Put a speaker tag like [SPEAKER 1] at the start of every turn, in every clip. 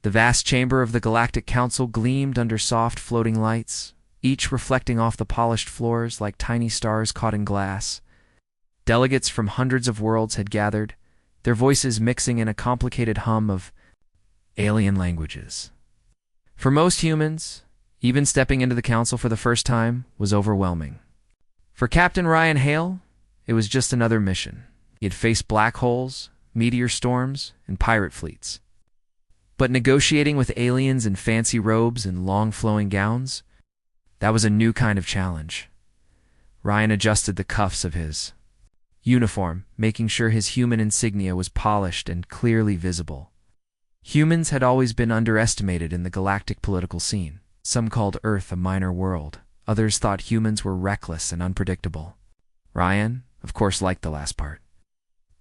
[SPEAKER 1] The vast chamber of the Galactic Council gleamed under soft floating lights, each reflecting off the polished floors like tiny stars caught in glass. Delegates from hundreds of worlds had gathered, their voices mixing in a complicated hum of alien languages. For most humans, even stepping into the council for the first time was overwhelming. For Captain Ryan Hale, it was just another mission. He had faced black holes, meteor storms, and pirate fleets. But negotiating with aliens in fancy robes and long flowing gowns, that was a new kind of challenge. Ryan adjusted the cuffs of his uniform, making sure his human insignia was polished and clearly visible. Humans had always been underestimated in the galactic political scene. Some called Earth a minor world. Others thought humans were reckless and unpredictable. Ryan, of course, liked the last part.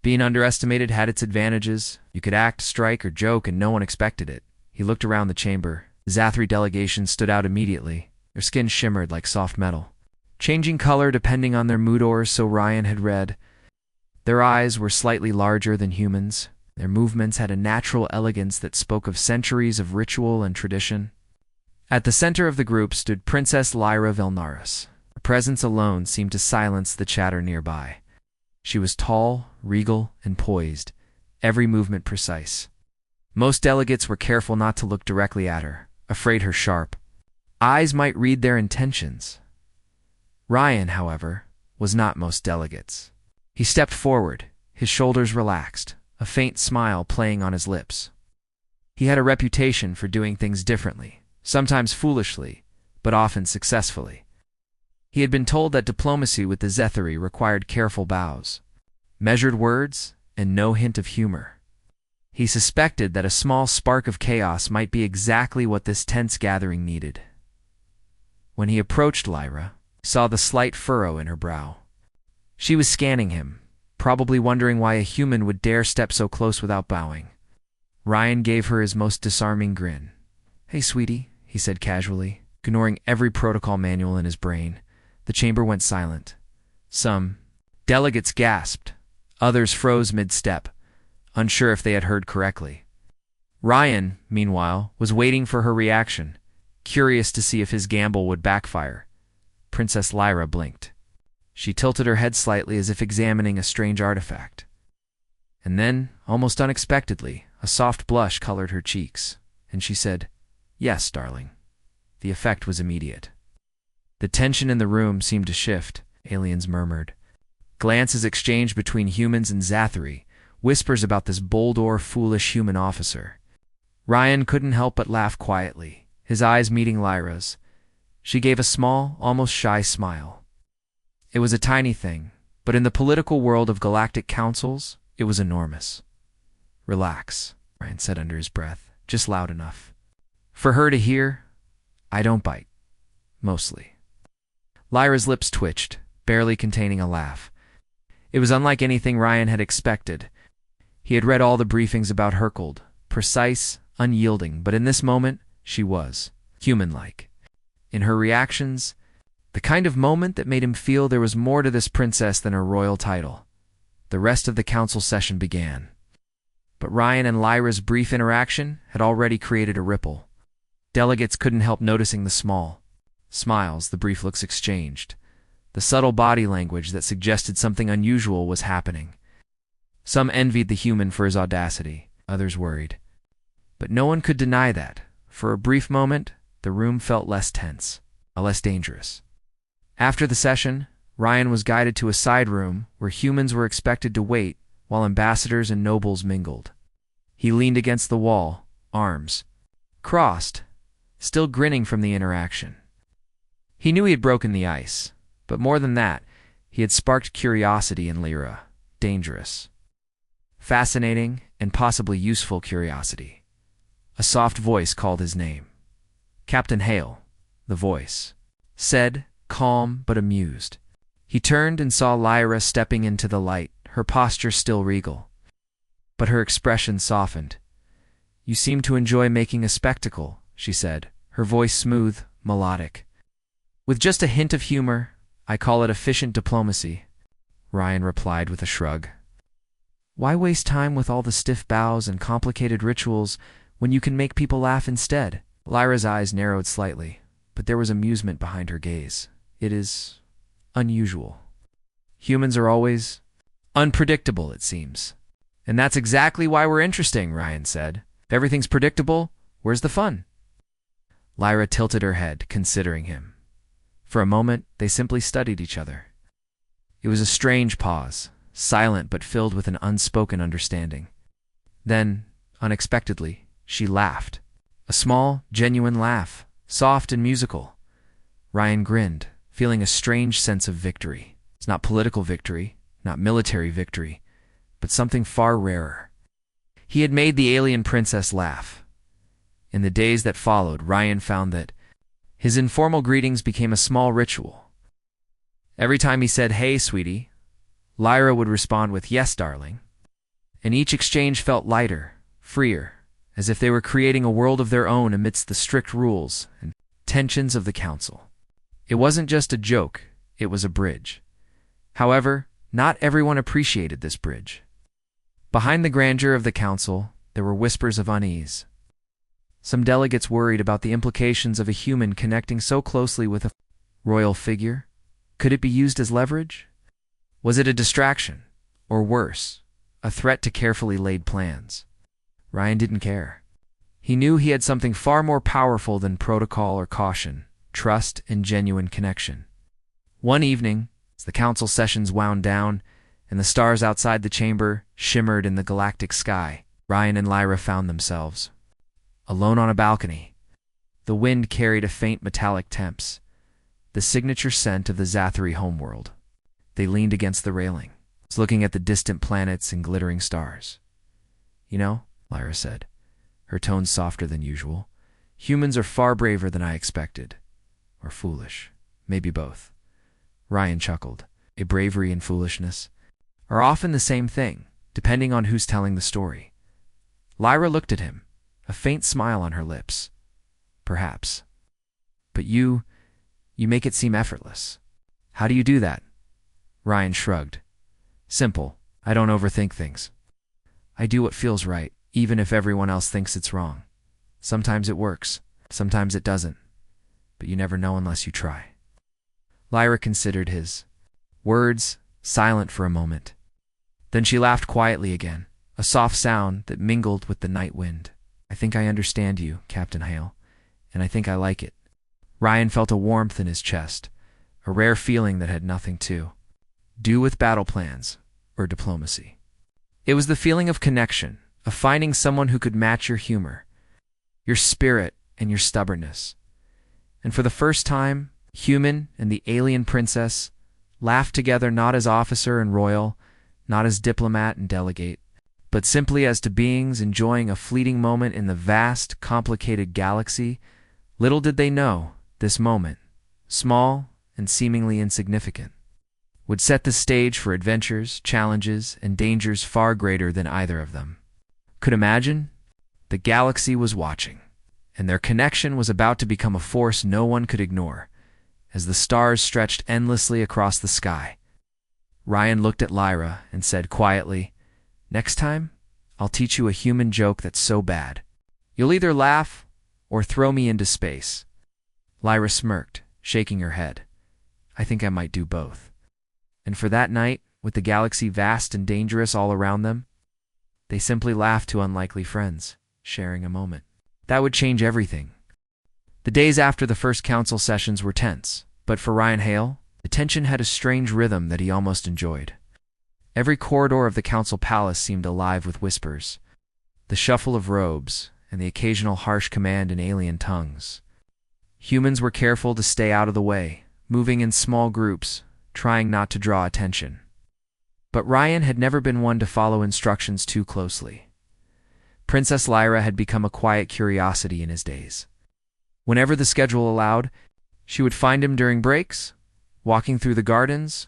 [SPEAKER 1] Being underestimated had its advantages. You could act, strike, or joke, and no one expected it. He looked around the chamber. The Zathri delegation stood out immediately. Their skin shimmered like soft metal, changing color depending on their mood ores, so Ryan had read. Their eyes were slightly larger than humans. Their movements had a natural elegance that spoke of centuries of ritual and tradition. At the center of the group stood Princess Lyra Velnaris. Her presence alone seemed to silence the chatter nearby. She was tall, regal, and poised, every movement precise. Most delegates were careful not to look directly at her, afraid her sharp eyes might read their intentions. Ryan, however, was not most delegates. He stepped forward, his shoulders relaxed, a faint smile playing on his lips. He had a reputation for doing things differently, sometimes foolishly, but often successfully. He had been told that diplomacy with the Zathri required careful bows, measured words, and no hint of humor. He suspected that a small spark of chaos might be exactly what this tense gathering needed. When he approached Lyra, he saw the slight furrow in her brow. She was scanning him, probably wondering why a human would dare step so close without bowing. Ryan gave her his most disarming grin. "Hey, sweetie," he said casually, ignoring every protocol manual in his brain. The chamber went silent. Some delegates gasped. Others froze mid-step, unsure if they had heard correctly. Ryan, meanwhile, was waiting for her reaction, curious to see if his gamble would backfire. Princess Lyra blinked. She tilted her head slightly as if examining a strange artifact. And then, almost unexpectedly, a soft blush colored her cheeks, and she said, "Yes, darling." The effect was immediate. The tension in the room seemed to shift, aliens murmured. Glances exchanged between humans and Zathri, whispers about this bold or foolish human officer. Ryan couldn't help but laugh quietly, his eyes meeting Lyra's. She gave a small, almost shy smile. It was a tiny thing, but in the political world of galactic councils, it was enormous. "Relax," Ryan said under his breath, just loud enough for her to hear. "I don't bite. Mostly." Lyra's lips twitched, barely containing a laugh. It was unlike anything Ryan had expected. He had read all the briefings about Hercule, precise, unyielding, but in this moment, she was human-like. In her reactions, the kind of moment that made him feel there was more to this princess than her royal title. The rest of the council session began. But Ryan and Lyra's brief interaction had already created a ripple. Delegates couldn't help noticing the small smiles the brief looks exchanged, the subtle body language that suggested something unusual was happening. Some envied the human for his audacity, others worried. But no one could deny that, for a brief moment, the room felt less tense, less dangerous. After the session, Ryan was guided to a side room where humans were expected to wait while ambassadors and nobles mingled. He leaned against the wall, arms crossed, still grinning from the interaction. He knew he had broken the ice, but more than that, he had sparked curiosity in Lyra, dangerous, fascinating, and possibly useful curiosity. A soft voice called his name. "Captain Hale," the voice said, calm but amused. He turned and saw Lyra stepping into the light, her posture still regal. But her expression softened. "You seem to enjoy making a spectacle," she said, her voice smooth, melodic. "With just a hint of humor, I call it efficient diplomacy," Ryan replied with a shrug. "Why waste time with all the stiff bows and complicated rituals when you can make people laugh instead? Lyra's eyes narrowed slightly, but there was amusement behind her gaze. It is unusual. Humans are always unpredictable, it seems. And that's exactly why we're interesting, Ryan said. If everything's predictable, where's the fun? Lyra tilted her head, considering him. For a moment, they simply studied each other. It was a strange pause, silent but filled with an unspoken understanding. Then, unexpectedly, she laughed. A small, genuine laugh, soft and musical. Ryan grinned, feeling a strange sense of victory. It's not political victory, not military victory, but something far rarer. He had made the alien princess laugh. In the days that followed, Ryan found that his informal greetings became a small ritual. Every time he said, "Hey, sweetie," Lyra would respond with, "Yes, darling." And each exchange felt lighter, freer, as if they were creating a world of their own amidst the strict rules and tensions of the council. It wasn't just a joke, it was a bridge. However, not everyone appreciated this bridge. Behind the grandeur of the council, there were whispers of unease. Some delegates worried about the implications of a human connecting so closely with a royal figure. Could it be used as leverage? Was it a distraction? Or worse, a threat to carefully laid plans? Ryan didn't care. He knew he had something far more powerful than protocol or caution, trust and genuine connection. One evening, as the council sessions wound down and the stars outside the chamber shimmered in the galactic sky, Ryan and Lyra found themselves alone on a balcony. The wind carried a faint metallic temps, the signature scent of the Zathari homeworld. They leaned against the railing, looking at the distant planets and glittering stars. "You know," Lyra said, her tone softer than usual, "humans are far braver than I expected. Or foolish. Maybe both." Ryan chuckled. A bravery and foolishness are often the same thing, depending on who's telling the story. Lyra looked at him, a faint smile on her lips. "Perhaps. But you make it seem effortless. How do you do that?" Ryan shrugged. "Simple. I don't overthink things. I do what feels right, even if everyone else thinks it's wrong. Sometimes it works, sometimes it doesn't. But you never know unless you try." Lyra considered his words, silent for a moment. Then she laughed quietly again, a soft sound that mingled with the night wind. "I think I understand you, Captain Hale, and I think I like it." Ryan felt a warmth in his chest, a rare feeling that had nothing to do with battle plans or diplomacy. It was the feeling of connection, of finding someone who could match your humor, your spirit, and your stubbornness. And for the first time, human and the alien princess laughed together, not as officer and royal, not as diplomat and delegate, but simply as two beings enjoying a fleeting moment in the vast, complicated galaxy. Little did they know, this moment, small and seemingly insignificant, would set the stage for adventures, challenges, and dangers far greater than either of them could imagine. The galaxy was watching, and their connection was about to become a force no one could ignore, as the stars stretched endlessly across the sky. Ryan looked at Lyra and said quietly, "Next time, I'll teach you a human joke that's so bad, you'll either laugh or throw me into space." Lyra smirked, shaking her head. "I think I might do both." And for that night, with the galaxy vast and dangerous all around them, they simply laughed to unlikely friends, sharing a moment that would change everything. The days after the first council sessions were tense, but for Ryan Hale, the tension had a strange rhythm that he almost enjoyed. Every corridor of the council palace seemed alive with whispers, the shuffle of robes, and the occasional harsh command in alien tongues. Humans were careful to stay out of the way, moving in small groups, trying not to draw attention. But Ryan had never been one to follow instructions too closely. Princess Lyra had become a quiet curiosity in his days. Whenever the schedule allowed, she would find him during breaks, walking through the gardens,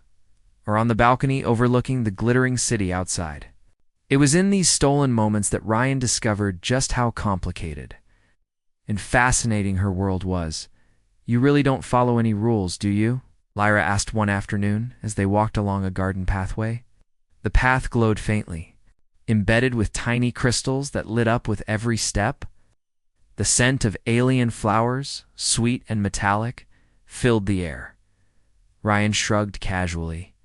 [SPEAKER 1] or on the balcony overlooking the glittering city outside. It was in these stolen moments that Ryan discovered just how complicated and fascinating her world was. "You really don't follow any rules, do you?" Lyra asked one afternoon as they walked along a garden pathway. The path glowed faintly, embedded with tiny crystals that lit up with every step. The scent of alien flowers, sweet and metallic, filled the air. Ryan shrugged casually.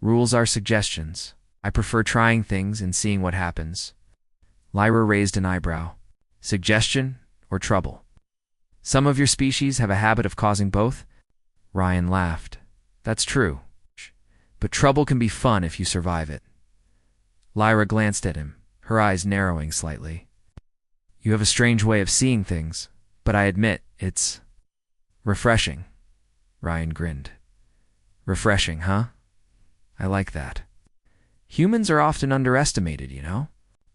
[SPEAKER 1] Rules are suggestions. I prefer trying things and seeing what happens. Lyra raised an eyebrow. Suggestion or trouble? Some of your species have a habit of causing both? Ryan laughed. That's true. But trouble can be fun if you survive it. Lyra glanced at him, her eyes narrowing slightly. You have a strange way of seeing things, but I admit it's refreshing. Ryan grinned. Refreshing, huh? I like that. Humans are often underestimated, you know?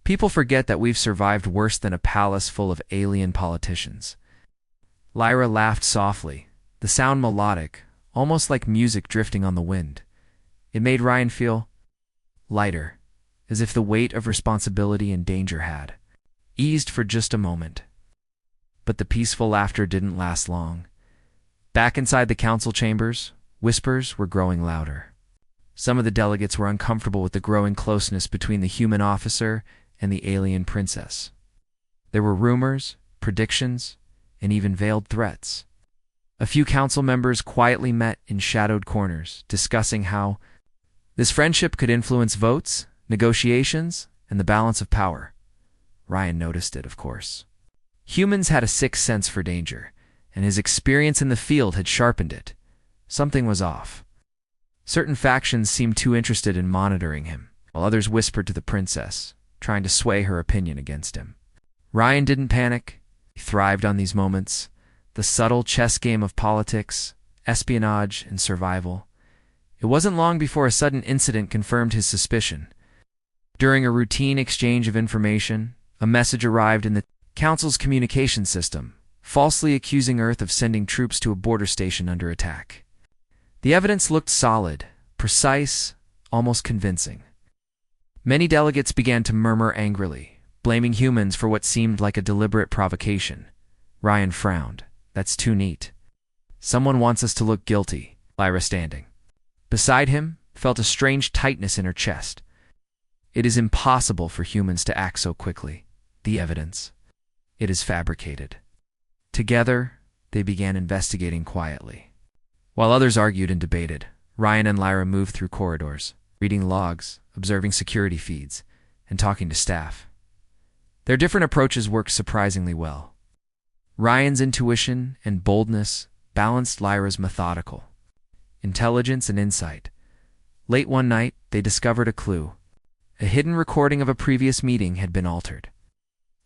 [SPEAKER 1] People forget that we've survived worse than a palace full of alien politicians. Lyra laughed softly, the sound melodic, almost like music drifting on the wind. It made Ryan feel lighter, as if the weight of responsibility and danger had eased for just a moment. But the peaceful laughter didn't last long. Back inside the council chambers, whispers were growing louder. Some of the delegates were uncomfortable with the growing closeness between the human officer and the alien princess. There were rumors, predictions, and even veiled threats. A few council members quietly met in shadowed corners, discussing how this friendship could influence votes, negotiations, and the balance of power. Ryan noticed it, of course. Humans had a sixth sense for danger, and his experience in the field had sharpened it. Something was off. Certain factions seemed too interested in monitoring him, while others whispered to the princess, trying to sway her opinion against him. Ryan didn't panic. He thrived on these moments, the subtle chess game of politics, espionage, and survival. It wasn't long before a sudden incident confirmed his suspicion. During a routine exchange of information, a message arrived in the Council's communication system, falsely accusing Earth of sending troops to a border station under attack. The evidence looked solid, precise, almost convincing. Many delegates began to murmur angrily, blaming humans for what seemed like a deliberate provocation. Ryan frowned. That's too neat. Someone wants us to look guilty. Lyra, standing beside him, felt a strange tightness in her chest. It is impossible for humans to act so quickly. The evidence. It is fabricated. Together, they began investigating quietly. While others argued and debated, Ryan and Lyra moved through corridors, reading logs, observing security feeds, and talking to staff. Their different approaches worked surprisingly well. Ryan's intuition and boldness balanced Lyra's methodical intelligence and insight. Late one night, they discovered a clue. A hidden recording of a previous meeting had been altered.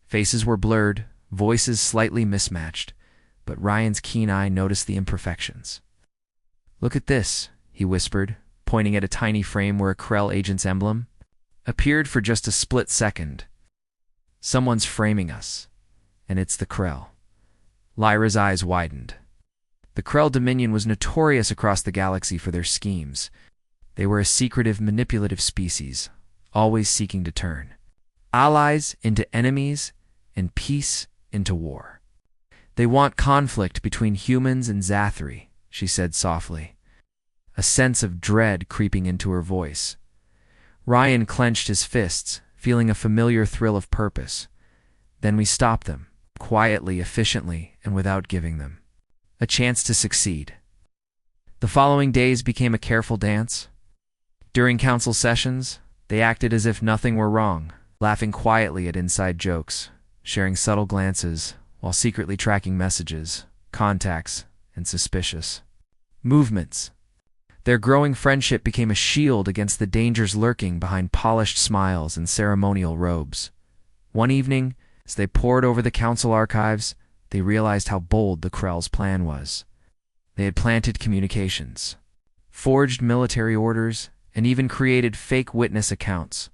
[SPEAKER 1] Faces were blurred, voices slightly mismatched, but Ryan's keen eye noticed the imperfections. Look at this, he whispered, pointing at a tiny frame where a Krell agent's emblem appeared for just a split second. Someone's framing us, and it's the Krell. Lyra's eyes widened. The Krell Dominion was notorious across the galaxy for their schemes. They were a secretive, manipulative species, always seeking to turn allies into enemies and peace into war. They want conflict between humans and Zathri, she said softly, a sense of dread creeping into her voice. Ryan clenched his fists, feeling a familiar thrill of purpose. Then we stop them, quietly, efficiently, and without giving them a chance to succeed. The following days became a careful dance. During council sessions, they acted as if nothing were wrong, laughing quietly at inside jokes, sharing subtle glances, while secretly tracking messages, contacts, and suspicious movements. Their growing friendship became a shield against the dangers lurking behind polished smiles and ceremonial robes. One evening, as they pored over the council archives, they realized how bold the Krell's plan was. They had planted communications, forged military orders, and even created fake witness accounts,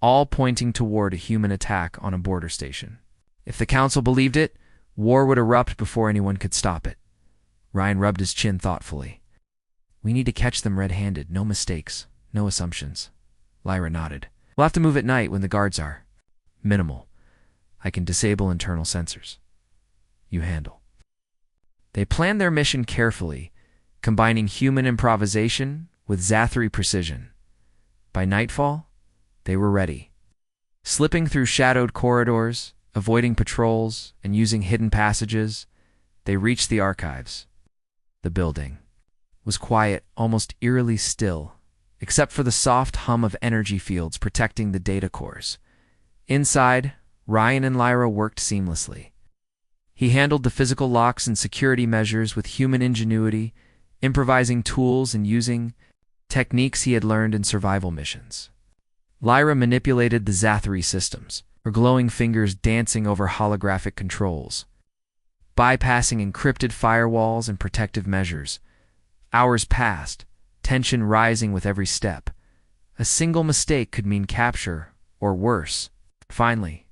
[SPEAKER 1] all pointing toward a human attack on a border station. If the council believed it, war would erupt before anyone could stop it. Ryan rubbed his chin thoughtfully. We need to catch them red-handed, no mistakes, no assumptions. Lyra nodded. We'll have to move at night when the guards are minimal. I can disable internal sensors. You handle. They planned their mission carefully, combining human improvisation with Zathri precision. By nightfall, they were ready. Slipping through shadowed corridors, Avoiding patrols and using hidden passages, they reached the archives. The building was quiet, almost eerily still, except for the soft hum of energy fields protecting the data cores. Inside, Ryan and Lyra worked seamlessly. He handled the physical locks and security measures with human ingenuity, improvising tools and using techniques he had learned in survival missions. Lyra manipulated the Zathri systems, her glowing fingers dancing over holographic controls, bypassing encrypted firewalls and protective measures. Hours passed, tension rising with every step. A single mistake could mean capture, or worse. Finally,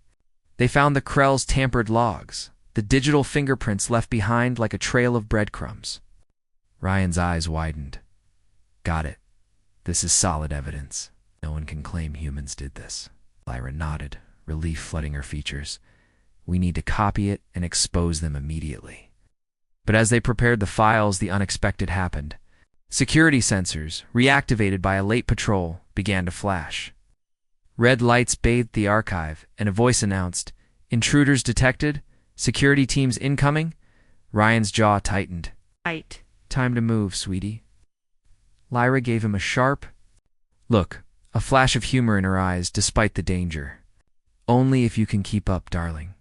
[SPEAKER 1] they found the Krell's tampered logs, the digital fingerprints left behind like a trail of breadcrumbs. Ryan's eyes widened. Got it. This is solid evidence. No one can claim humans did this. Lyra nodded, relief flooding her features. We need to copy it and expose them immediately. But as they prepared the files, the unexpected happened. Security sensors, reactivated by a late patrol, began to flash. Red lights bathed the archive, and a voice announced, "Intruders detected? Security teams incoming?" Ryan's jaw tightened.
[SPEAKER 2] Right.
[SPEAKER 1] "Time to move, sweetie." Lyra gave him a sharp look, a flash of humor in her eyes despite the danger. "Only if you can keep up, darling."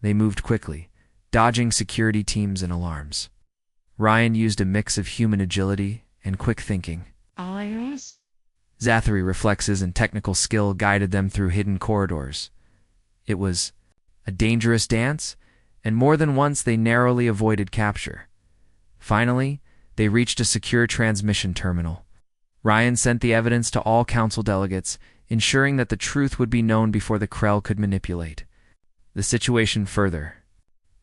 [SPEAKER 1] They moved quickly, dodging security teams and alarms. Ryan used a mix of human agility and quick thinking. Zathri reflexes and technical skill guided them through hidden corridors. It was a dangerous dance, and more than once they narrowly avoided capture. Finally, they reached a secure transmission terminal. Ryan sent the evidence to all council delegates, ensuring that the truth would be known before the Krell could manipulate the situation further.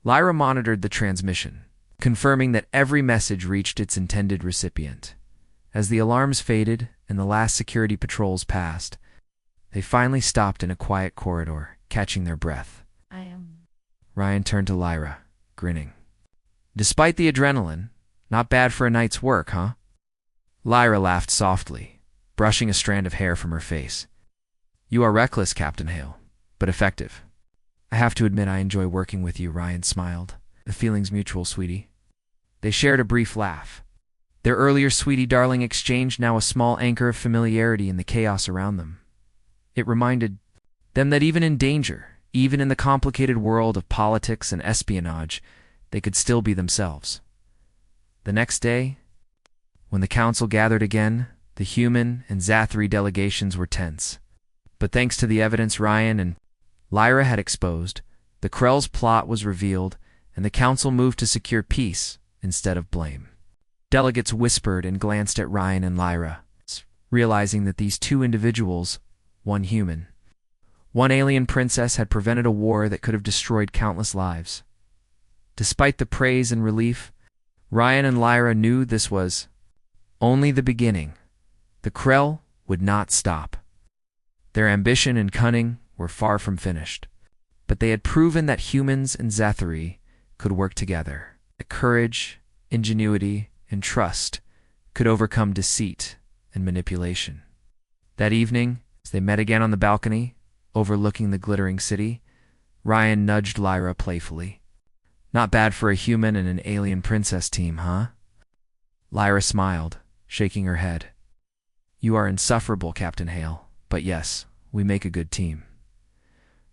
[SPEAKER 1] Lyra monitored the transmission, confirming that every message reached its intended recipient. As the alarms faded and the last security patrols passed, they finally stopped in a quiet corridor, catching their breath. Ryan turned to Lyra, grinning. "Despite the adrenaline, not bad for a night's work, huh?" Lyra laughed softly, brushing a strand of hair from her face. "You are reckless, Captain Hale, but effective." "I have to admit I enjoy working with you," Ryan smiled. "The feeling's mutual, sweetie." They shared a brief laugh. Their earlier sweetie darling exchange now a small anchor of familiarity in the chaos around them. It reminded them that even in danger, even in the complicated world of politics and espionage, they could still be themselves. The next day, when the council gathered again, the human and Zathri delegations were tense. But thanks to the evidence Ryan and Lyra had exposed, the Krell's plot was revealed, and the council moved to secure peace instead of blame. Delegates whispered and glanced at Ryan and Lyra, realizing that these two individuals, one human, one alien princess, had prevented a war that could have destroyed countless lives. Despite the praise and relief, Ryan and Lyra knew this was only the beginning. The Krell would not stop. Their ambition and cunning were far from finished, but they had proven that humans and Zathri could work together. That courage, ingenuity, and trust could overcome deceit and manipulation. That evening, as they met again on the balcony, overlooking the glittering city, Ryan nudged Lyra playfully. "Not bad for a human and an alien princess team, huh?" Lyra smiled, shaking her head. "You are insufferable, Captain Hale, but yes, we make a good team."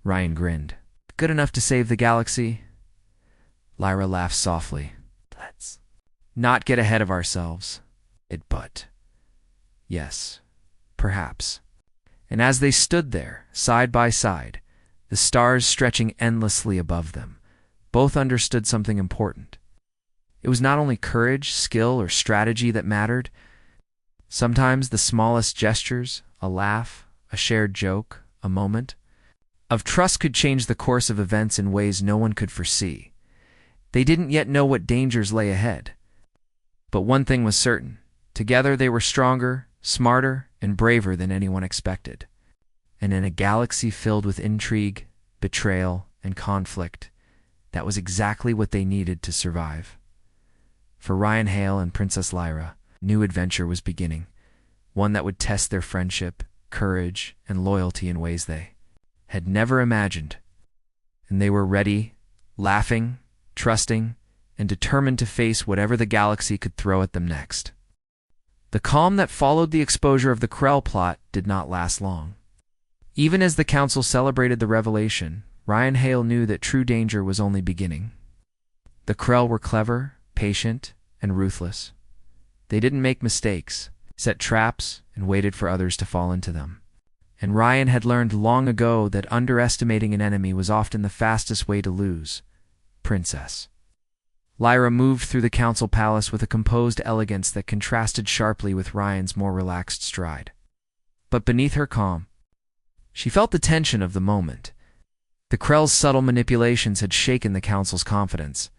[SPEAKER 1] Ryan grinned. "Good enough to save the galaxy?" Lyra laughed softly. "Let's not get ahead of ourselves." But yes, perhaps. And as they stood there, side by side, the stars stretching endlessly above them, both understood something important. It was not only courage, skill, or strategy that mattered. Sometimes the smallest gestures, a laugh, a shared joke, a moment of trust could change the course of events in ways no one could foresee. They didn't yet know what dangers lay ahead. But one thing was certain. Together they were stronger, smarter, and braver than anyone expected. And in a galaxy filled with intrigue, betrayal, and conflict, that was exactly what they needed to survive. For Ryan Hale and Princess Lyra, a new adventure was beginning, one that would test their friendship, courage, and loyalty in ways they had never imagined. and they were ready, laughing, trusting, and determined to face whatever the galaxy could throw at them next. The calm that followed the exposure of the Krell plot did not last long. Even as the Council celebrated the revelation, Ryan Hale knew that true danger was only beginning. The Krell were clever, patient, and ruthless. They didn't make mistakes, set traps, and waited for others to fall into them. And Ryan had learned long ago that underestimating an enemy was often the fastest way to lose. Princess. Lyra moved through the council palace with a composed elegance that contrasted sharply with Ryan's more relaxed stride. But beneath her calm, she felt the tension of the moment. The Krell's subtle manipulations had shaken the council's confidence.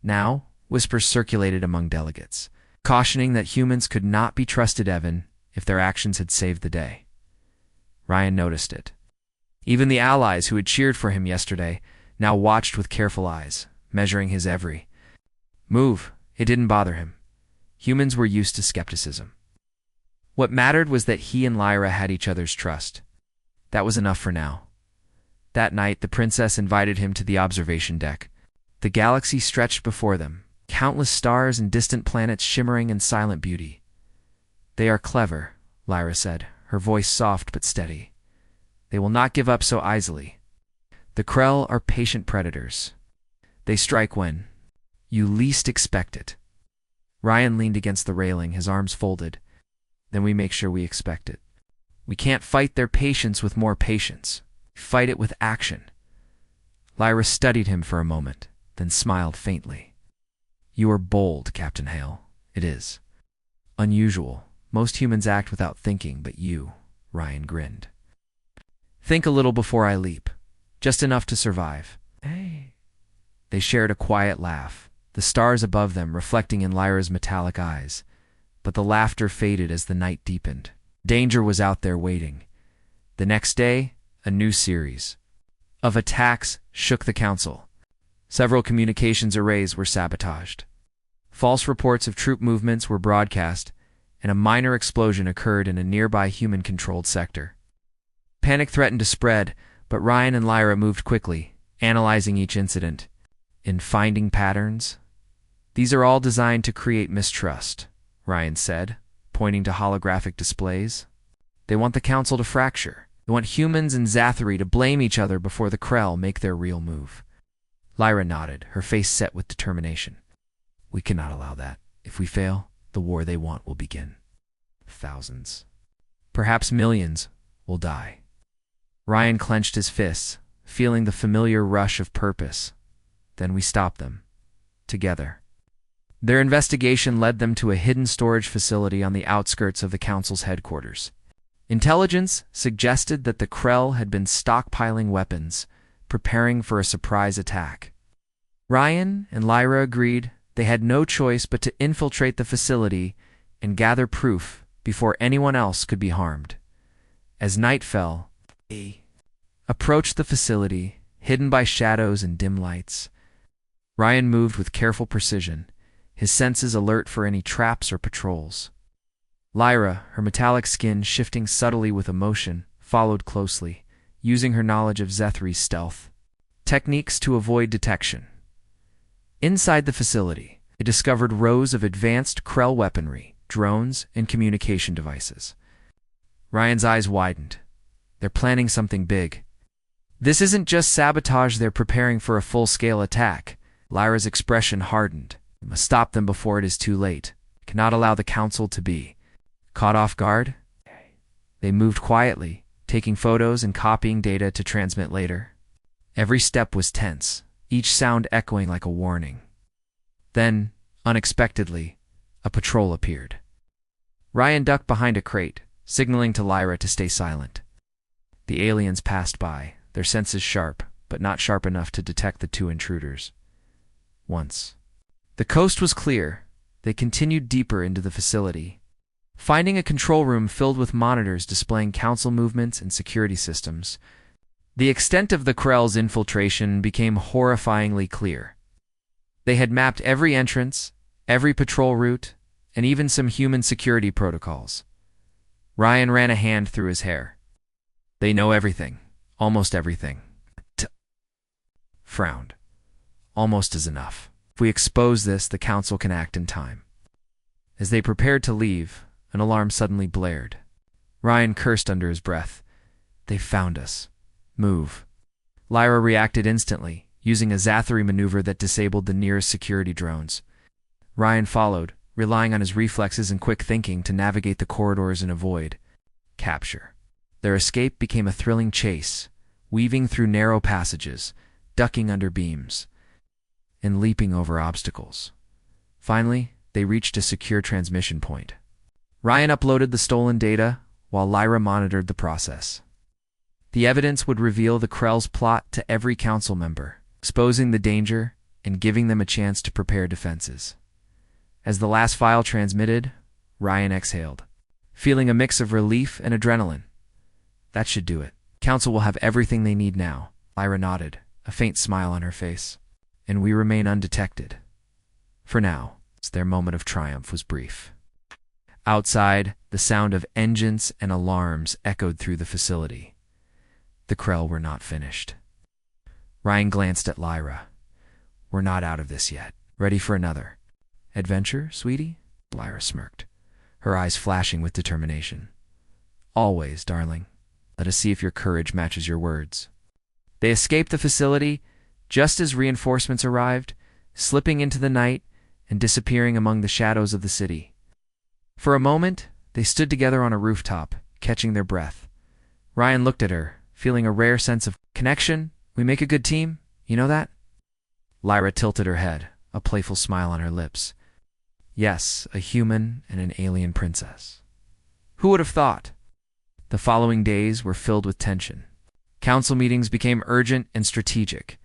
[SPEAKER 1] Now, whispers circulated among delegates, cautioning that humans could not be trusted even if their actions had saved the day. Ryan noticed it. Even the allies who had cheered for him yesterday now watched with careful eyes, measuring his every move. It didn't bother him. Humans were used to skepticism. What mattered was that he and Lyra had each other's trust. That was enough for now. That night, the princess invited him to the observation deck. The galaxy stretched before them, countless stars and distant planets shimmering in silent beauty. "They are clever," Lyra said, her voice soft but steady. "They will not give up so easily. The Krell are patient predators. They strike when you least expect it." Ryan leaned against the railing, his arms folded. "Then we make sure we expect it. We can't fight their patience with more patience. Fight it with action." Lyra studied him for a moment, then smiled faintly. "You are bold, Captain Hale. It is unusual. Most humans act without thinking, but you," Ryan grinned. "Think a little before I leap. Just enough to survive." "Hey." They shared a quiet laugh, the stars above them reflecting in Lyra's metallic eyes. But the laughter faded as the night deepened. Danger was out there waiting. The next day, a new series of attacks shook the council. Several communications arrays were sabotaged. False reports of troop movements were broadcast, and a minor explosion occurred in a nearby human-controlled sector. Panic threatened to spread, but Ryan and Lyra moved quickly, analyzing each incident. "In finding patterns? These are all designed to create mistrust," Ryan said, pointing to holographic displays. "They want the council to fracture. They want humans and Zathari to blame each other before the Krell make their real move." Lyra nodded, her face set with determination. "We cannot allow that. If we fail, the war they want will begin. Thousands, perhaps millions, will die." Ryan clenched his fists, feeling the familiar rush of purpose. "Then we stop them. Together." Their investigation led them to a hidden storage facility on the outskirts of the council's headquarters. Intelligence suggested that the Krell had been stockpiling weapons, preparing for a surprise attack. Ryan and Lyra agreed they had no choice but to infiltrate the facility and gather proof before anyone else could be harmed. As night fell, they approached the facility, hidden by shadows and dim lights. Ryan moved with careful precision, his senses alert for any traps or patrols. Lyra, her metallic skin shifting subtly with emotion, followed closely, using her knowledge of Zathari's stealth techniques to avoid detection. Inside the facility, they discovered rows of advanced Krell weaponry, drones, and communication devices. Ryan's eyes widened. They're planning something big. This isn't just sabotage, they're preparing for a full-scale attack. Lyra's expression hardened. "We must stop them before it is too late. We cannot allow the council to be caught off guard." They moved quietly, taking photos and copying data to transmit later. Every step was tense, each sound echoing like a warning. Then, unexpectedly, a patrol appeared. Ryan ducked behind a crate, signaling to Lyra to stay silent. The aliens passed by, their senses sharp, but not sharp enough to detect the two intruders. Once the coast was clear, they continued deeper into the facility, finding a control room filled with monitors displaying council movements and security systems. The extent of the Krell's infiltration became horrifyingly clear. They had mapped every entrance, every patrol route, and even some human security protocols. Ryan ran a hand through his hair. "They know everything, almost everything. frowned. Almost is enough. If we expose this, the council can act in time. As they prepared to leave, an alarm suddenly blared. Ryan cursed under his breath. They found us. Move. Lyra reacted instantly, using a Zathari maneuver that disabled the nearest security drones. Ryan followed, relying on his reflexes and quick thinking to navigate the corridors and avoid capture. Their escape became a thrilling chase, weaving through narrow passages, ducking under beams, and leaping over obstacles. Finally, they reached a secure transmission point. Ryan uploaded the stolen data, while Lyra monitored the process. The evidence would reveal the Krell's plot to every council member, exposing the danger and giving them a chance to prepare defenses. As the last file transmitted, Ryan exhaled, feeling a mix of relief and adrenaline. That should do it. Council will have everything they need now. Lyra nodded, a faint smile on her face. And we remain undetected. For now, their moment of triumph was brief. Outside, the sound of engines and alarms echoed through the facility. The Krell were not finished. Ryan glanced at Lyra. We're not out of this yet. Ready for another adventure, sweetie? Lyra smirked, her eyes flashing with determination. Always, darling. Let us see if your courage matches your words. They escaped the facility just as reinforcements arrived, slipping into the night and disappearing among the shadows of the city. For a moment, they stood together on a rooftop, catching their breath. Ryan looked at her, feeling a rare sense of connection. We make a good team, you know that? Lyra tilted her head, a playful smile on her lips. Yes, a human and an alien princess. Who would have thought? The following days were filled with tension. Council meetings became urgent and strategic,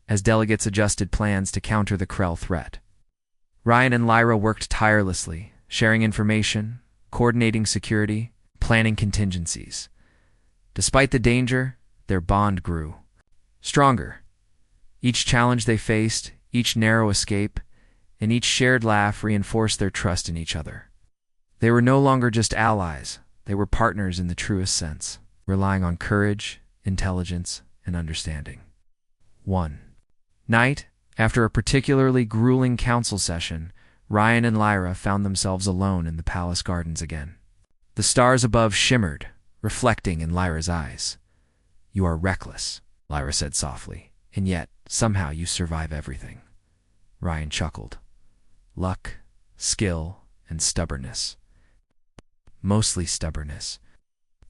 [SPEAKER 1] as delegates adjusted plans to counter the Krell threat. Ryan and Lyra worked tirelessly, sharing information, coordinating security, planning contingencies. Despite the danger, their bond grew stronger. Each challenge they faced, each narrow escape, and each shared laugh reinforced their trust in each other. They were no longer just allies, they were partners in the truest sense, relying on courage, intelligence, and understanding. 1. Night, after a particularly grueling council session, Ryan and Lyra found themselves alone in the palace gardens again. The stars above shimmered, reflecting in Lyra's eyes. You are reckless, Lyra said softly, and yet, somehow you survive everything. Ryan chuckled. Luck, skill, and stubbornness. Mostly stubbornness.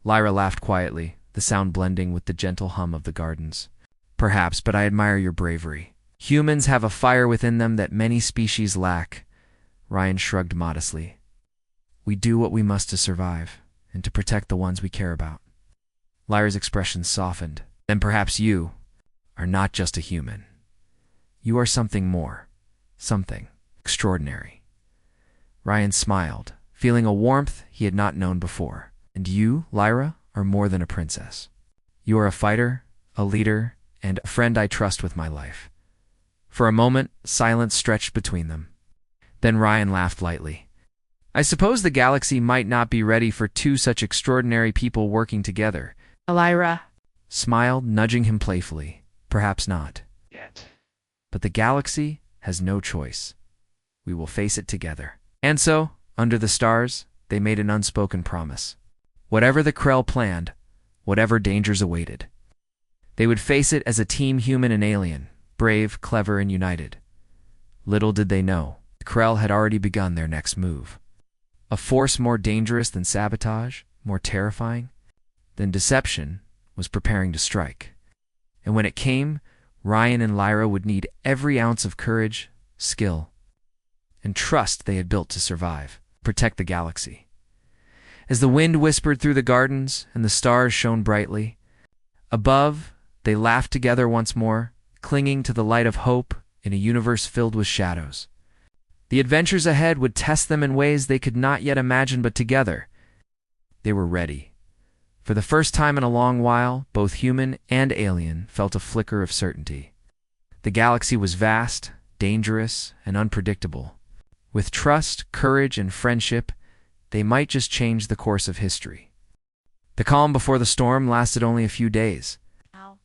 [SPEAKER 1] Lyra laughed quietly, the sound blending with the gentle hum of the gardens. Perhaps, but I admire your bravery. Humans have a fire within them that many species lack. Ryan shrugged modestly. We do what we must to survive, and to protect the ones we care about. Lyra's expression softened. Then perhaps you are not just a human. You are something more. Something extraordinary. Ryan smiled, feeling a warmth he had not known before. And you, Lyra, are more than a princess. You are a fighter, a leader, and a friend I trust with my life. For a moment, silence stretched between them. Then Ryan laughed lightly. I suppose the galaxy might not be ready for two such extraordinary people working together.
[SPEAKER 2] Lyra
[SPEAKER 1] Smiled, nudging him playfully. Perhaps not.
[SPEAKER 2] Yet.
[SPEAKER 1] But the galaxy has no choice. We will face it together. And so, under the stars, they made an unspoken promise. Whatever the Krell planned, whatever dangers awaited, they would face it as a team, human and alien, brave, clever, and united. Little did they know, the Krell had already begun their next move. A force more dangerous than sabotage, more terrifying than deception, was preparing to strike. And when it came, Ryan and Lyra would need every ounce of courage, skill, and trust they had built to survive, protect the galaxy. As the wind whispered through the gardens and the stars shone brightly, above, they laughed together once more, clinging to the light of hope in a universe filled with shadows. The adventures ahead would test them in ways they could not yet imagine, but together, they were ready. For the first time in a long while, both human and alien felt a flicker of certainty. The galaxy was vast, dangerous, and unpredictable. With trust, courage, and friendship, they might just change the course of history. The calm before the storm lasted only a few days.
[SPEAKER 2] Ow.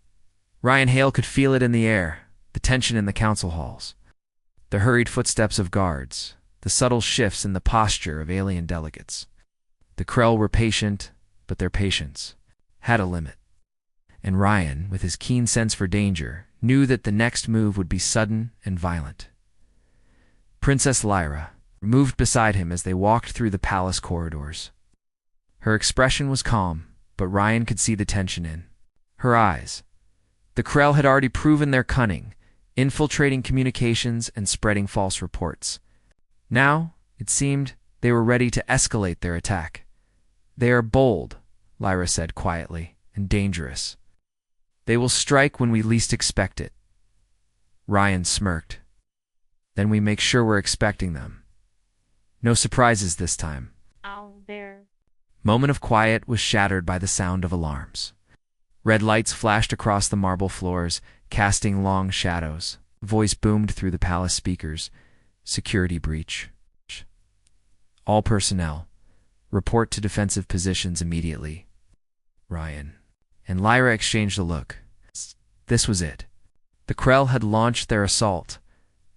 [SPEAKER 1] Ryan Hale could feel it in the air, The tension in the council halls, the hurried footsteps of guards, the subtle shifts in the posture of alien delegates. The Krell were patient, but their patience had a limit. And Ryan, with his keen sense for danger, knew that the next move would be sudden and violent. Princess Lyra moved beside him as they walked through the palace corridors. Her expression was calm, but Ryan could see the tension in her eyes. The Krell had already proven their cunning, infiltrating communications and spreading false reports. Now, it seemed, they were ready to escalate their attack. "They are bold," Lyra said quietly, "and dangerous. They will strike when we least expect it." Ryan smirked. "Then we make sure we're expecting them. No surprises this time."
[SPEAKER 2] Their
[SPEAKER 1] Moment of quiet was shattered by the sound of alarms. Red lights flashed across the marble floors, casting long shadows. A voice boomed through the palace speakers. "Security breach. All personnel, report to defensive positions immediately." Ryan and Lyra exchanged a look. This was it. The Krell had launched their assault.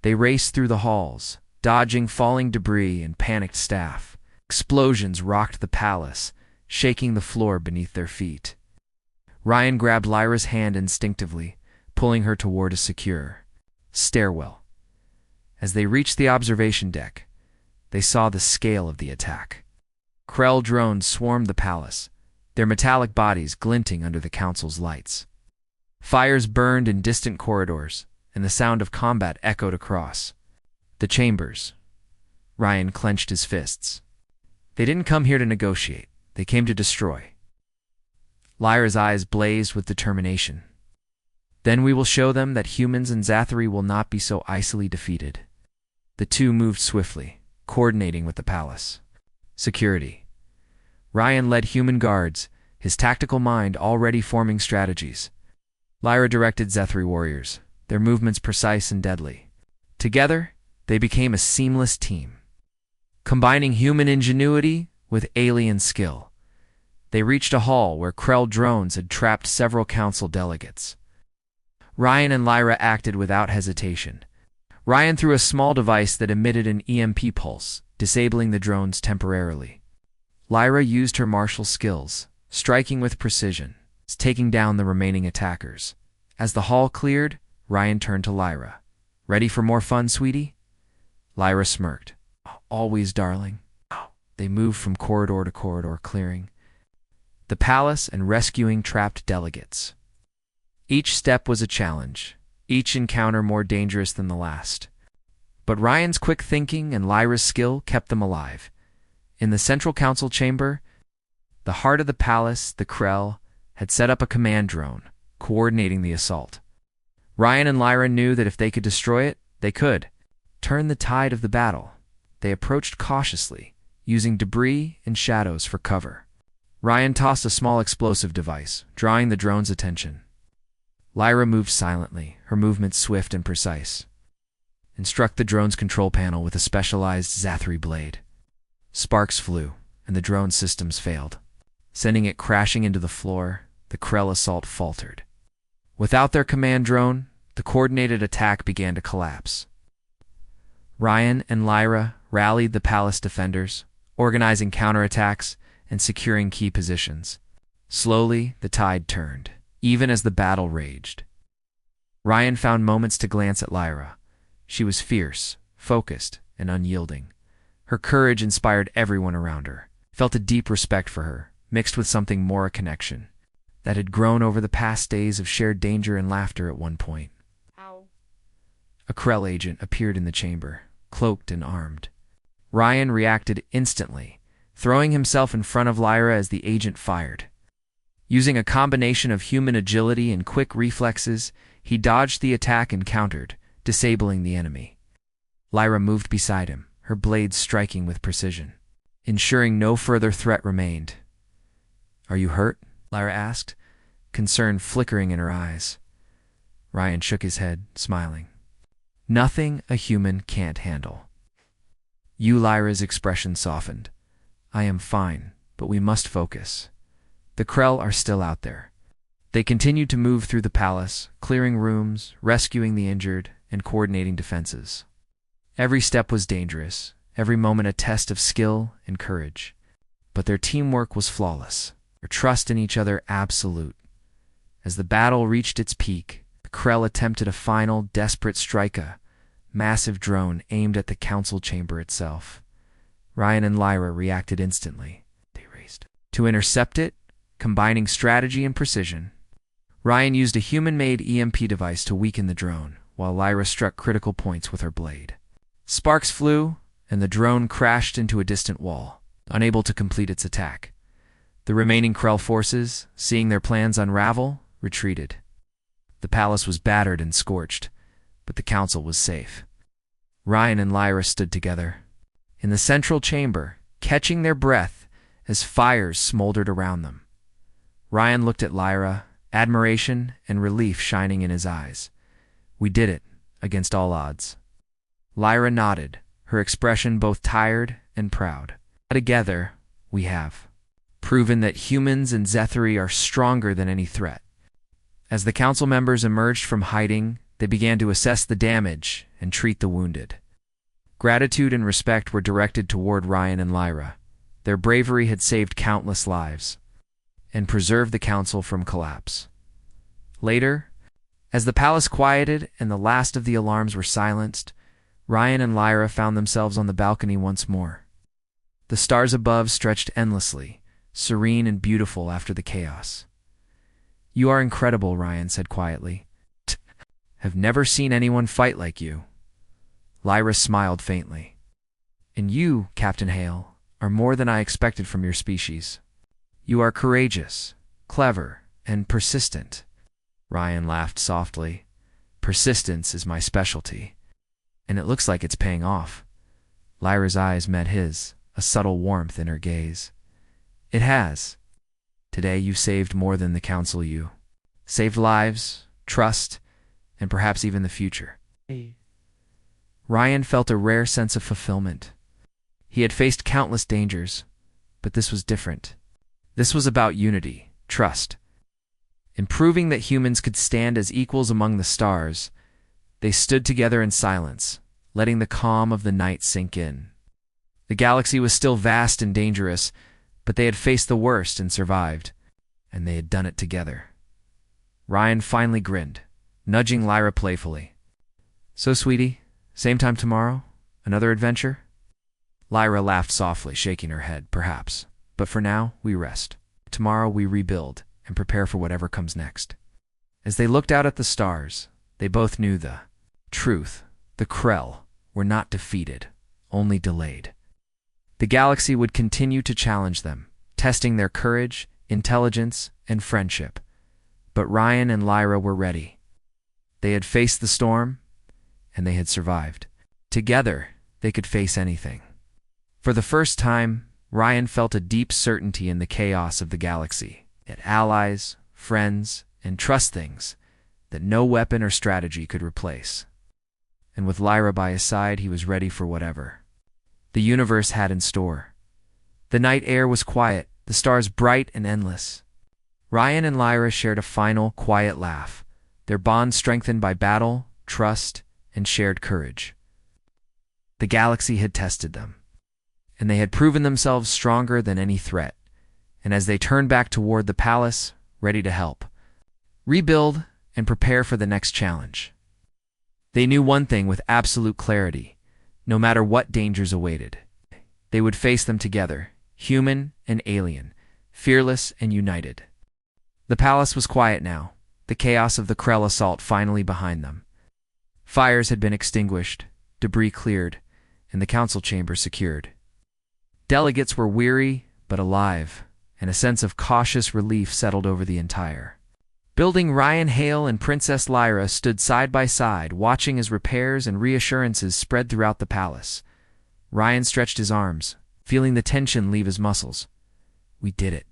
[SPEAKER 1] They raced through the halls, dodging falling debris and panicked staff. Explosions rocked the palace, shaking the floor beneath their feet. Ryan grabbed Lyra's hand instinctively, pulling her toward a secure stairwell. As they reached the observation deck, they saw the scale of the attack. Krell drones swarmed the palace, their metallic bodies glinting under the council's lights. Fires burned in distant corridors, and the sound of combat echoed across the chambers. Ryan clenched his fists. They didn't come here to negotiate. They came to destroy. Lyra's eyes blazed with determination. "Then we will show them that humans and Zathari will not be so easily defeated." The two moved swiftly, coordinating with the palace. Security. Ryan led human guards, his tactical mind already forming strategies. Lyra directed Zathari warriors, their movements precise and deadly. Together, they became a seamless team. Combining human ingenuity with alien skill, they reached a hall where Krell drones had trapped several council delegates. Ryan and Lyra acted without hesitation. Ryan threw a small device that emitted an EMP pulse, disabling the drones temporarily. Lyra used her martial skills, striking with precision, taking down the remaining attackers. As the hall cleared, Ryan turned to Lyra. "Ready for more fun, sweetie?" Lyra smirked. "Always, darling." They moved from corridor to corridor, clearing the palace and rescuing trapped delegates. Each step was a challenge, each encounter more dangerous than the last. But Ryan's quick thinking and Lyra's skill kept them alive. In the central council chamber, the heart of the palace, the Krell had set up a command drone, coordinating the assault. Ryan and Lyra knew that if they could destroy it, they could turn the tide of the battle. They approached cautiously, using debris and shadows for cover. Ryan tossed a small explosive device, drawing the drone's attention. Lyra moved silently, her movements swift and precise, and struck the drone's control panel with a specialized Zathari blade. Sparks flew, and the drone's systems failed. Sending it crashing into the floor, the Krell assault faltered. Without their command drone, the coordinated attack began to collapse. Ryan and Lyra rallied the palace defenders, organizing counterattacks and securing key positions. Slowly, the tide turned, even as the battle raged. Ryan found moments to glance at Lyra. She was fierce, focused, and unyielding. Her courage inspired everyone around her. Felt a deep respect for her, mixed with something more, a connection that had grown over the past days of shared danger and laughter at one point. A Krell agent appeared in the chamber, cloaked and armed. Ryan reacted instantly, throwing himself in front of Lyra as the agent fired. Using a combination of human agility and quick reflexes, he dodged the attack and countered, disabling the enemy. Lyra moved beside him, her blades striking with precision, ensuring no further threat remained. "Are you hurt?" Lyra asked, concern flickering in her eyes. Ryan shook his head, smiling. "Nothing a human can't handle." Lyra's expression softened. "I am fine, but we must focus. The Krell are still out there. They continued to move through the palace, clearing rooms, rescuing the injured, and coordinating defenses. Every step was dangerous, every moment a test of skill and courage. But their teamwork was flawless, their trust in each other absolute. As the battle reached its peak, Krell attempted a final, desperate strike, a massive drone aimed at the council chamber itself. Ryan and Lyra reacted instantly. They raced to intercept it, combining strategy and precision. Ryan used a human-made EMP device to weaken the drone, while Lyra struck critical points with her blade. Sparks flew, and the drone crashed into a distant wall, unable to complete its attack. The remaining Krell forces, seeing their plans unravel, retreated. The palace was battered and scorched, but the council was safe. Ryan and Lyra stood together in the central chamber, catching their breath as fires smoldered around them. Ryan looked at Lyra, admiration and relief shining in his eyes. We did it, against all odds. Lyra nodded, her expression both tired and proud. Together, we have proven that humans and Zethari are stronger than any threat. As the council members emerged from hiding, they began to assess the damage and treat the wounded. Gratitude and respect were directed toward Ryan and Lyra. Their bravery had saved countless lives and preserved the council from collapse. Later, as the palace quieted and the last of the alarms were silenced, Ryan and Lyra found themselves on the balcony once more. The stars above stretched endlessly, serene and beautiful after the chaos. You are incredible, Ryan said quietly. Have never seen anyone fight like you. Lyra smiled faintly. And you, Captain Hale, are more than I expected from your species. You are courageous, clever, and persistent. Ryan laughed softly. Persistence is my specialty, and it looks like it's paying off. Lyra's eyes met his, a subtle warmth in her gaze. It has. Today you saved more than the council you. Saved lives, trust, and perhaps even the future. Ryan felt a rare sense of fulfillment. He had faced countless dangers, but this was different. This was about unity, trust. In proving that humans could stand as equals among the stars, they stood together in silence, letting the calm of the night sink in. The galaxy was still vast and dangerous, but they had faced the worst and survived, and they had done it together. Ryan finally grinned, nudging Lyra playfully. So, sweetie, same time tomorrow? Another adventure? Lyra laughed softly, shaking her head. Perhaps. But for now, we rest. Tomorrow we rebuild and prepare for whatever comes next. As they looked out at the stars, they both knew the truth. The Krell were not defeated, only delayed. The galaxy would continue to challenge them, testing their courage, intelligence, and friendship. But Ryan and Lyra were ready. They had faced the storm, and they had survived. Together, they could face anything. For the first time, Ryan felt a deep certainty in the chaos of the galaxy. It had allies, friends, and trust things that no weapon or strategy could replace. And with Lyra by his side, he was ready for whatever the universe had in store. The night air was quiet, the stars bright and endless. Ryan and Lyra shared a final, quiet laugh, their bond strengthened by battle, trust, and shared courage. The galaxy had tested them, and they had proven themselves stronger than any threat. And as they turned back toward the palace, ready to help, rebuild, and prepare for the next challenge, they knew one thing with absolute clarity: no matter what dangers awaited, they would face them together, human and alien, fearless and united. The palace was quiet now, the chaos of the Krell assault finally behind them. Fires had been extinguished, debris cleared, and the council chamber secured. Delegates were weary but alive, and a sense of cautious relief settled over the entire building. Ryan Hale and Princess Lyra stood side by side, watching as repairs and reassurances spread throughout the palace. Ryan stretched his arms, feeling the tension leave his muscles. We did it.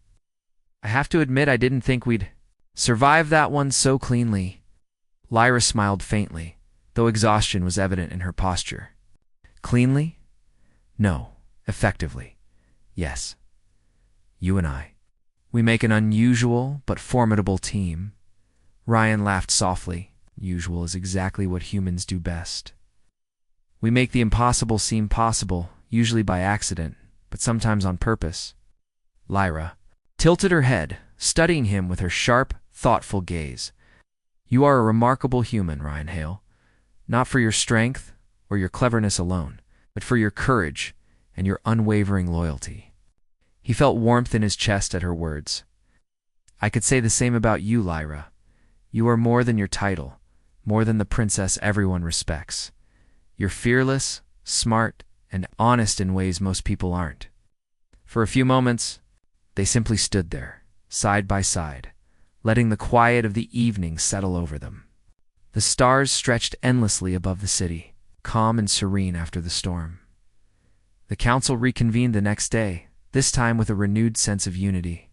[SPEAKER 1] I have to admit I didn't think we'd survive that one so cleanly. Lyra smiled faintly, though exhaustion was evident in her posture. Cleanly? No, effectively. Yes. You and I. We make an unusual but formidable team. Ryan laughed softly. Usual is exactly what humans do best. We make the impossible seem possible, usually by accident, but sometimes on purpose. Lyra tilted her head, studying him with her sharp, thoughtful gaze. You are a remarkable human, Ryan Hale. Not for your strength or your cleverness alone, but for your courage and your unwavering loyalty. He felt warmth in his chest at her words. I could say the same about you, Lyra. You are more than your title, more than the princess everyone respects. You're fearless, smart, and honest in ways most people aren't. For a few moments, they simply stood there, side by side, letting the quiet of the evening settle over them. The stars stretched endlessly above the city, calm and serene after the storm. The council reconvened the next day, this time with a renewed sense of unity.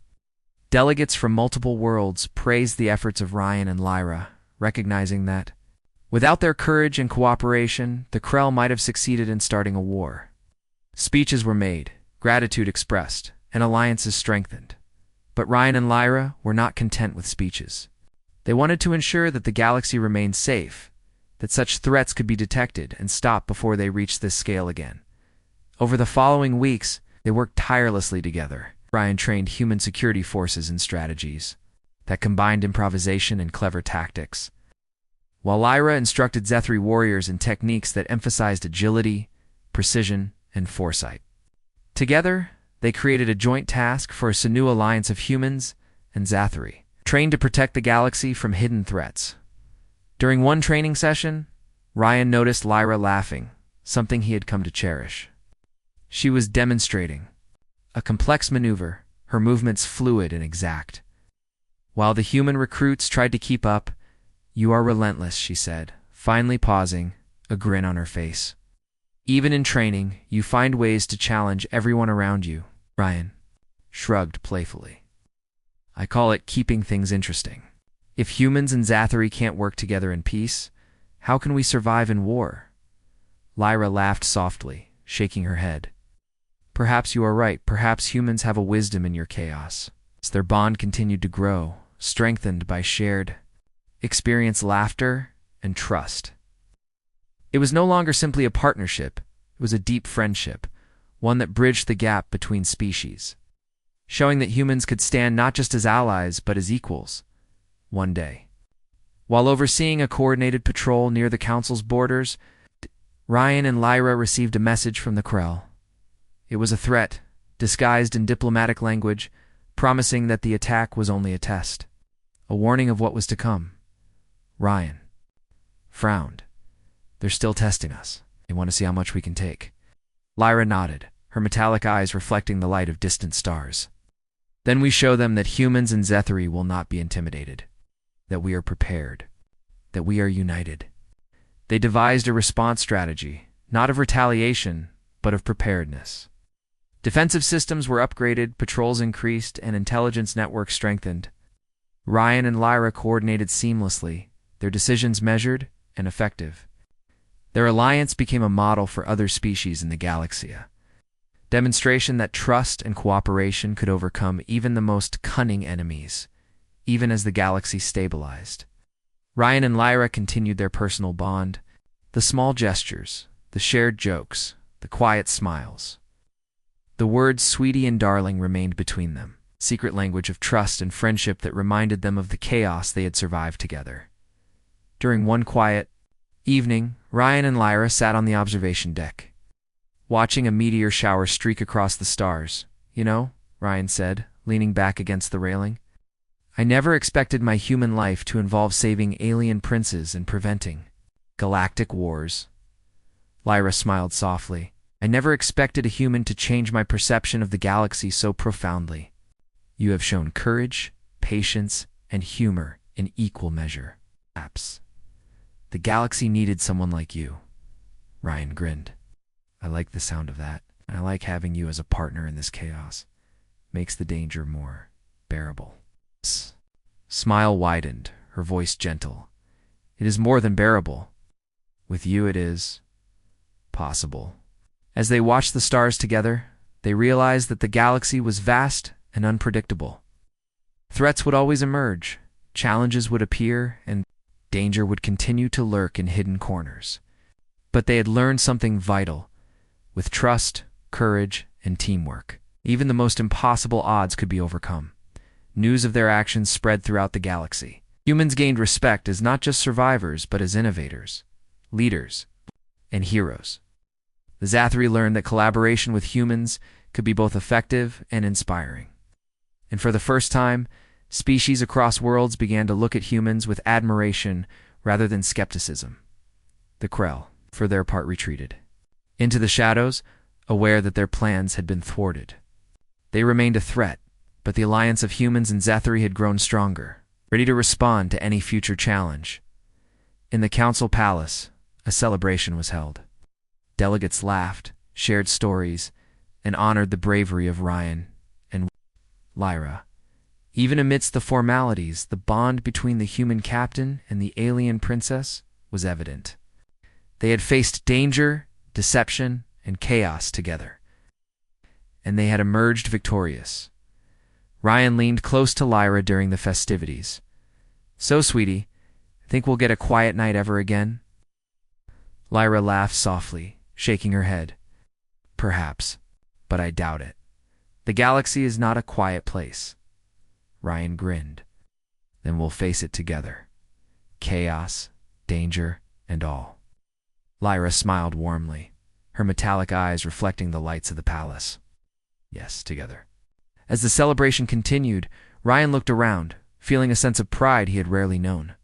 [SPEAKER 1] Delegates from multiple worlds praised the efforts of Ryan and Lyra, recognizing that, without their courage and cooperation, the Krell might have succeeded in starting a war. Speeches were made, gratitude expressed, and alliances strengthened. But Ryan and Lyra were not content with speeches. They wanted to ensure that the galaxy remained safe, that such threats could be detected and stopped before they reached this scale again. Over the following weeks, they worked tirelessly together. Ryan trained human security forces in strategies that combined improvisation and clever tactics, while Lyra instructed Zethri warriors in techniques that emphasized agility, precision, and foresight. Together, they created a joint task force, a new alliance of humans and Zethri, trained to protect the galaxy from hidden threats. During one training session, Ryan noticed Lyra laughing, something he had come to cherish. She was demonstrating a complex maneuver, her movements fluid and exact. While the human recruits tried to keep up, "You are relentless," she said, finally pausing, a grin on her face. "Even in training, you find ways to challenge everyone around you." Ryan shrugged playfully. "I call it keeping things interesting. If humans and Zethri can't work together in peace, how can we survive in war?" Lyra laughed softly, shaking her head. "Perhaps you are right. Perhaps humans have a wisdom in your chaos." As their bond continued to grow, strengthened by shared experience, laughter, and trust. It was no longer simply a partnership, it was a deep friendship, one that bridged the gap between species, showing that humans could stand not just as allies but as equals. One day, while overseeing a coordinated patrol near the council's borders, Ryan and Lyra received a message from the Krell. It was a threat, disguised in diplomatic language, promising that the attack was only a test, a warning of what was to come. Ryan frowned. "They're still testing us. They want to see how much we can take." Lyra nodded, her metallic eyes reflecting the light of distant stars. "Then we show them that humans and Zethri will not be intimidated, that we are prepared, that we are united." They devised a response strategy, not of retaliation, but of preparedness. Defensive systems were upgraded, patrols increased, and intelligence networks strengthened. Ryan and Lyra coordinated seamlessly, their decisions measured and effective. Their alliance became a model for other species in the galaxy, demonstration that trust and cooperation could overcome even the most cunning enemies, even as the galaxy stabilized. Ryan and Lyra continued their personal bond, the small gestures, the shared jokes, the quiet smiles. The words "sweetie" and "darling" remained between them, secret language of trust and friendship that reminded them of the chaos they had survived together. During one quiet evening, Ryan and Lyra sat on the observation deck, watching a meteor shower streak across the stars. "You know," Ryan said, leaning back against the railing, "I never expected my human life to involve saving alien princes and preventing galactic wars." Lyra smiled softly. "I never expected a human to change my perception of the galaxy so profoundly. You have shown courage, patience, and humor in equal measure. Perhaps the galaxy needed someone like you." Ryan grinned. "I like the sound of that, and I like having you as a partner in this chaos. Makes the danger more bearable." Smile widened, her voice gentle. "It is more than bearable. With you it is possible." As they watched the stars together, they realized that the galaxy was vast and unpredictable. Threats would always emerge, challenges would appear, and danger would continue to lurk in hidden corners. But they had learned something vital. With trust, courage, and teamwork, even the most impossible odds could be overcome. News of their actions spread throughout the galaxy. Humans gained respect as not just survivors, but as innovators, leaders, and heroes. The Zathri learned that collaboration with humans could be both effective and inspiring. And for the first time, species across worlds began to look at humans with admiration rather than skepticism. The Krell, for their part, retreated into the shadows, aware that their plans had been thwarted. They remained a threat, but the alliance of humans and Zathri had grown stronger, ready to respond to any future challenge. In the Council Palace, a celebration was held. Delegates laughed, shared stories, and honored the bravery of Ryan and Lyra. Even amidst the formalities, the bond between the human captain and the alien princess was evident. They had faced danger, deception, and chaos together, and they had emerged victorious. Ryan leaned close to Lyra during the festivities. "So, sweetie, think we'll get a quiet night ever again?" Lyra laughed softly, shaking her head. "Perhaps, but I doubt it. The galaxy is not a quiet place." Ryan grinned. "Then we'll face it together. Chaos, danger, and all." Lyra smiled warmly, her metallic eyes reflecting the lights of the palace. "Yes, together." As the celebration continued, Ryan looked around, feeling a sense of pride he had rarely known.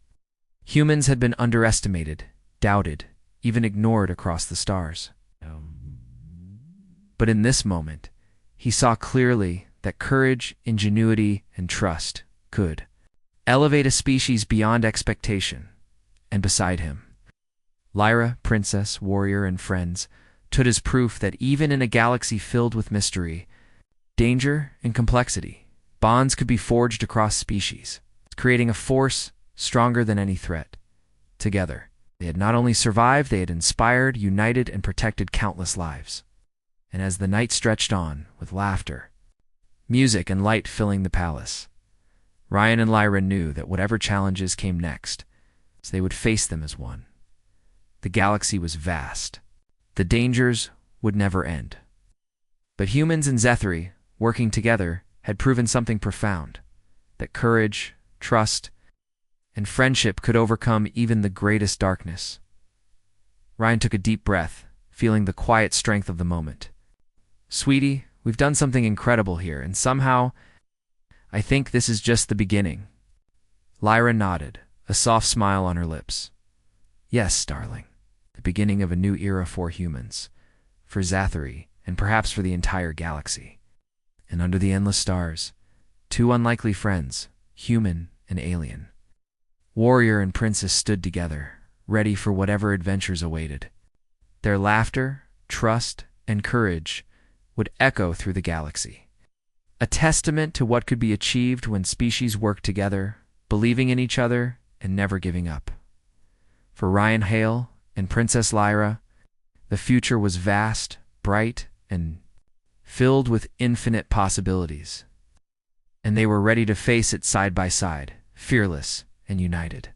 [SPEAKER 1] Humans had been underestimated, doubted, even ignored across the stars. But in this moment, he saw clearly that courage, ingenuity, and trust could elevate a species beyond expectation. And beside him, Lyra, princess, warrior, and friends stood as proof that even in a galaxy filled with mystery, danger, and complexity, bonds could be forged across species, creating a force stronger than any threat. Together, they had not only survived, they had inspired, united, and protected countless lives. And as the night stretched on, with laughter, music, and light filling the palace, Ryan and Lyra knew that whatever challenges came next, they would face them as one. The galaxy was vast. The dangers would never end. But humans and Zathri, working together, had proven something profound, that courage, trust, and friendship could overcome even the greatest darkness. Ryan took a deep breath, feeling the quiet strength of the moment. "Sweetie, we've done something incredible here, and somehow, I think this is just the beginning." Lyra nodded, a soft smile on her lips. "Yes, darling, the beginning of a new era for humans, for Zathri, and perhaps for the entire galaxy." And under the endless stars, two unlikely friends, human and alien, warrior and princess, stood together, ready for whatever adventures awaited. Their laughter, trust, and courage would echo through the galaxy, a testament to what could be achieved when species work together, believing in each other and never giving up. For Ryan Hale and Princess Lyra, the future was vast, bright, and filled with infinite possibilities. And they were ready to face it side by side, fearless and united.